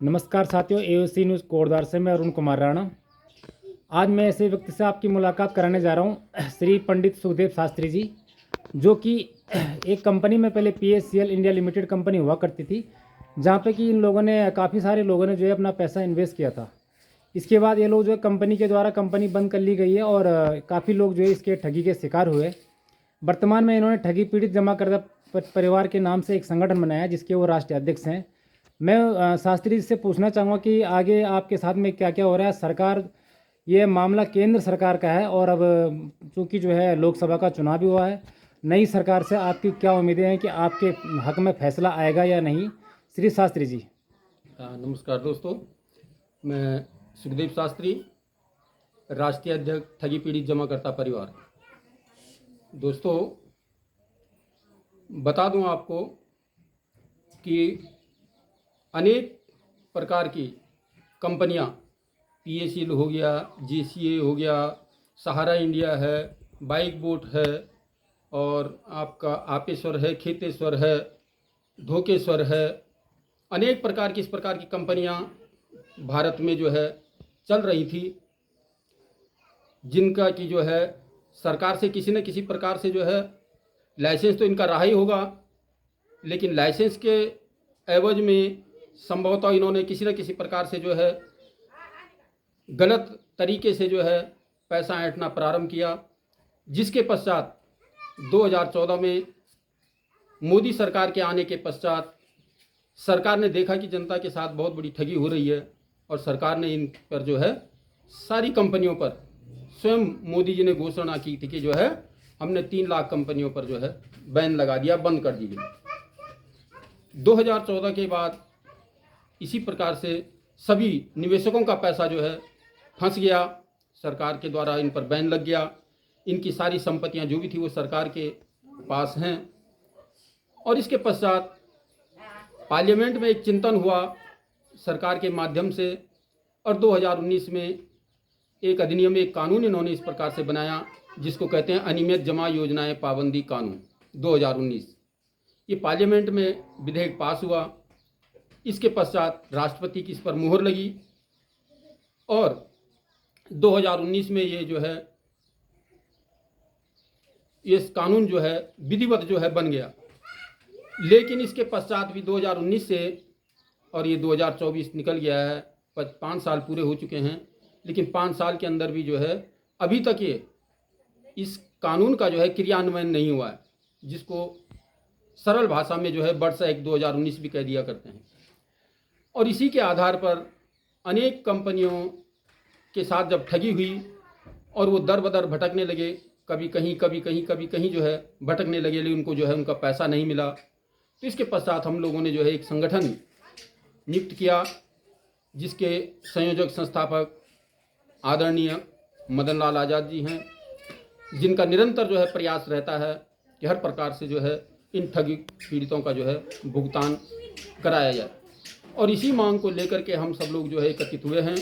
नमस्कार साथियों, AOC news Kotdwar से मैं अरुण कुमार राणा। आज मैं ऐसे व्यक्ति से आपकी मुलाकात कराने जा रहा हूं, श्री पंडित सुखदेव शास्त्री जी, जो कि एक कंपनी में पहले पीएससीएल इंडिया लिमिटेड कंपनी हुआ करती थी, जहां पे कि इन लोगों ने काफ़ी सारे लोगों ने जो है अपना पैसा इन्वेस्ट किया था। इसके बाद ये लोग जो है कंपनी के द्वारा कंपनी बंद कर ली गई है और काफ़ी लोग जो है इसके ठगी के शिकार हुए। वर्तमान में इन्होंने ठगी पीड़ित जमाकर्ता परिवार के नाम से एक संगठन बनाया है, जिसके वो राष्ट्रीय अध्यक्ष हैं। मैं शास्त्री जी से पूछना चाहूँगा कि आगे आपके साथ में क्या क्या हो रहा है। सरकार, ये मामला केंद्र सरकार का है और अब चूंकि जो है लोकसभा का चुनाव भी हुआ है, नई सरकार से आपकी क्या उम्मीदें हैं कि आपके हक में फैसला आएगा या नहीं, श्री शास्त्री जी? नमस्कार दोस्तों, मैं सुखदेव शास्त्री, राष्ट्रीय अध्यक्ष ठगी पीड़ित जमाकर्ता परिवार। दोस्तों, बता दूं आपको कि अनेक प्रकार की कंपनियां, पीएससीएल हो गया, जेसीए हो गया, सहारा इंडिया है, बाइक बोट है, और आपका आपेश्वर है, खेतेश्वर है, धोकेश्वर है, अनेक प्रकार की इस प्रकार की कंपनियां भारत में जो है चल रही थी, जिनका कि जो है सरकार से किसी न किसी प्रकार से जो है लाइसेंस तो इनका रहा ही होगा, लेकिन लाइसेंस के एवज में संभवतः इन्होंने किसी न किसी प्रकार से जो है गलत तरीके से जो है पैसा ऐंठना प्रारंभ किया, जिसके पश्चात 2014 में मोदी सरकार के आने के पश्चात सरकार ने देखा कि जनता के साथ बहुत बड़ी ठगी हो रही है, और सरकार ने इन पर जो है सारी कंपनियों पर, स्वयं मोदी जी ने घोषणा की थी कि जो है हमने 3 लाख कंपनियों पर जो है बैन लगा दिया, बंद कर दी गई। 2014 के बाद इसी प्रकार से सभी निवेशकों का पैसा जो है फंस गया, सरकार के द्वारा इन पर बैन लग गया। इनकी सारी संपत्तियां जो भी थी वो सरकार के पास हैं। और इसके पश्चात पार्लियामेंट में एक चिंतन हुआ सरकार के माध्यम से, और 2019 में एक अधिनियम, एक कानून इन्होंने इस प्रकार से बनाया, जिसको कहते हैं अनियमित जमा योजनाएं पाबंदी कानून 2019। ये पार्लियामेंट में विधेयक पास हुआ। इसके पश्चात राष्ट्रपति की इस पर मुहर लगी और 2019 में ये जो है ये कानून जो है विधिवत जो है बन गया। लेकिन इसके पश्चात भी 2019 से और ये 2024 निकल गया है, 5 साल पूरे हो चुके हैं, लेकिन 5 साल के अंदर भी जो है अभी तक ये इस कानून का जो है क्रियान्वयन नहीं हुआ है, जिसको सरल भाषा में जो है वर्ष 1 2019 भी कह दिया करते हैं। और इसी के आधार पर अनेक कंपनियों के साथ जब ठगी हुई और वो दर बदर भटकने लगे, कभी कहीं कभी कहीं कभी कहीं जो है भटकने लगे, लेकिन उनको जो है उनका पैसा नहीं मिला। तो इसके पश्चात हम लोगों ने जो है एक संगठन नियुक्त किया, जिसके संयोजक संस्थापक आदरणीय मदन लाल आज़ाद जी हैं, जिनका निरंतर जो है प्रयास रहता है कि हर प्रकार से जो है इन ठगी पीड़ितों का जो है भुगतान कराया जाए। और इसी मांग को लेकर के हम सब लोग जो है एकत्रित हुए हैं,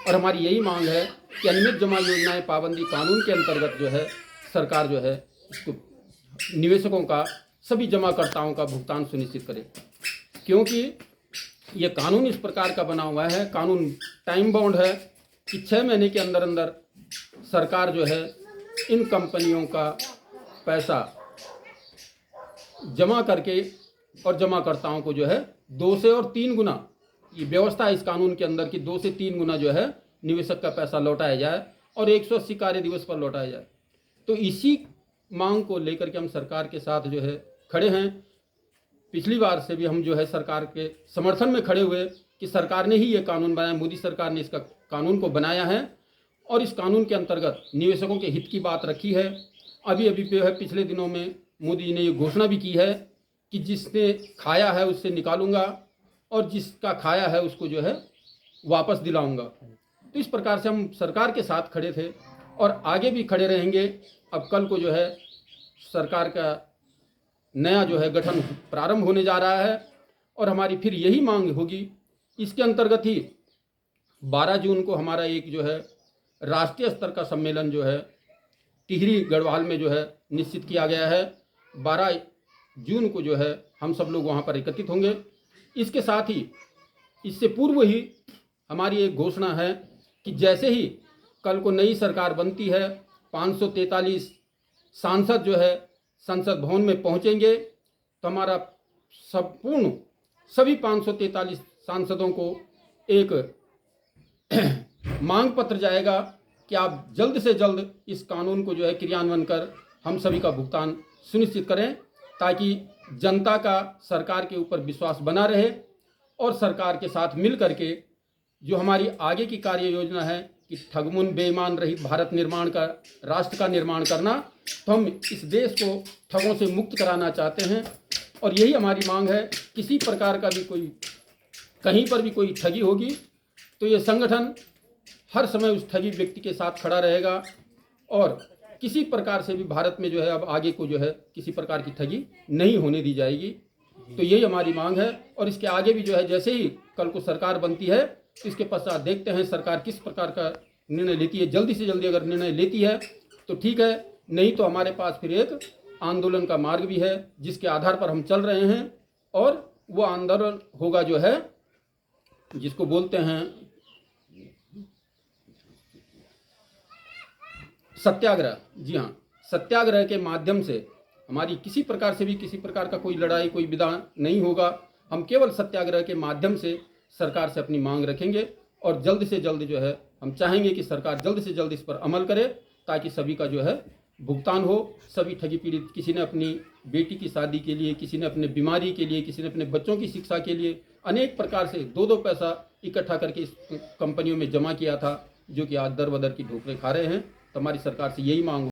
और हमारी यही मांग है कि अनियमित जमा योजनाएं पाबंदी कानून के अंतर्गत जो है सरकार जो है इसको निवेशकों का, सभी जमाकर्ताओं का भुगतान सुनिश्चित करे। क्योंकि ये कानून इस प्रकार का बना हुआ है, कानून टाइम बाउंड है कि 6 महीने के अंदर अंदर सरकार जो है इन कंपनियों का पैसा जमा करके और जमाकर्ताओं को जो है 2 से और 3 गुना, ये व्यवस्था है इस कानून के अंदर कि 2 से 3 गुना जो है निवेशक का पैसा लौटाया जाए और 180 कार्य दिवस पर लौटाया जाए। तो इसी मांग को लेकर के हम सरकार के साथ जो है खड़े हैं। पिछली बार से भी हम जो है सरकार के समर्थन में खड़े हुए कि सरकार ने ही ये कानून बनाया, मोदी सरकार ने इसका कानून को बनाया है, और इस कानून के अंतर्गत निवेशकों के हित की बात रखी है। अभी जो है पिछले दिनों में मोदी जी ने ये घोषणा भी की है कि जिसने खाया है उससे निकालूंगा और जिसका खाया है उसको जो है वापस दिलाऊंगा। तो इस प्रकार से हम सरकार के साथ खड़े थे और आगे भी खड़े रहेंगे। अब कल को जो है सरकार का नया जो है गठन प्रारंभ होने जा रहा है, और हमारी फिर यही मांग होगी। इसके अंतर्गत ही 12 जून को हमारा एक जो है राष्ट्रीय स्तर का सम्मेलन जो है टिहरी गढ़वाल में जो है निश्चित किया गया है। 12 जून को जो है हम सब लोग वहाँ पर एकत्रित होंगे। इसके साथ ही इससे पूर्व ही हमारी एक घोषणा है कि जैसे ही कल को नई सरकार बनती है 543 सांसद जो है संसद भवन में पहुंचेंगे तो हमारा संपूर्ण सभी 543 सांसदों को एक मांग पत्र जाएगा कि आप जल्द से जल्द इस कानून को जो है क्रियान्वयन कर हम सभी का भुगतान सुनिश्चित करें, ताकि जनता का सरकार के ऊपर विश्वास बना रहे और सरकार के साथ मिल करके जो हमारी आगे की कार्य योजना है कि ठगमुन बेईमान रहित भारत निर्माण का, राष्ट्र का निर्माण करना, तो हम इस देश को ठगों से मुक्त कराना चाहते हैं। और यही हमारी मांग है। किसी प्रकार का भी कोई कहीं पर भी कोई ठगी होगी तो ये संगठन हर समय उस ठगी व्यक्ति के साथ खड़ा रहेगा और किसी प्रकार से भी भारत में जो है अब आगे को जो है किसी प्रकार की ठगी नहीं होने दी जाएगी। तो यही हमारी मांग है। और इसके आगे भी जो है जैसे ही कल को सरकार बनती है तो इसके पश्चात देखते हैं सरकार किस प्रकार का निर्णय लेती है। जल्दी से जल्दी अगर निर्णय लेती है तो ठीक है, नहीं तो हमारे पास फिर एक आंदोलन का मार्ग भी है जिसके आधार पर हम चल रहे हैं। और वो आंदोलन होगा जो है जिसको बोलते हैं सत्याग्रह। जी हाँ, सत्याग्रह के माध्यम से हमारी किसी प्रकार से भी किसी प्रकार का कोई लड़ाई कोई विधान नहीं होगा। हम केवल सत्याग्रह के माध्यम से सरकार से अपनी मांग रखेंगे और जल्द से जल्द जो है हम चाहेंगे कि सरकार जल्द से जल्द इस पर अमल करे ताकि सभी का जो है भुगतान हो। सभी ठगी पीड़ित, किसी ने अपनी बेटी की शादी के लिए, किसी ने अपने बीमारी के लिए, किसी ने अपने बच्चों की शिक्षा के लिए अनेक प्रकार से दो पैसा इकट्ठा करके इस कंपनियों में जमा किया था, जो कि आज दर बदर की ठोकरें खा रहे हैं। तो हमारी सरकार से यही मांग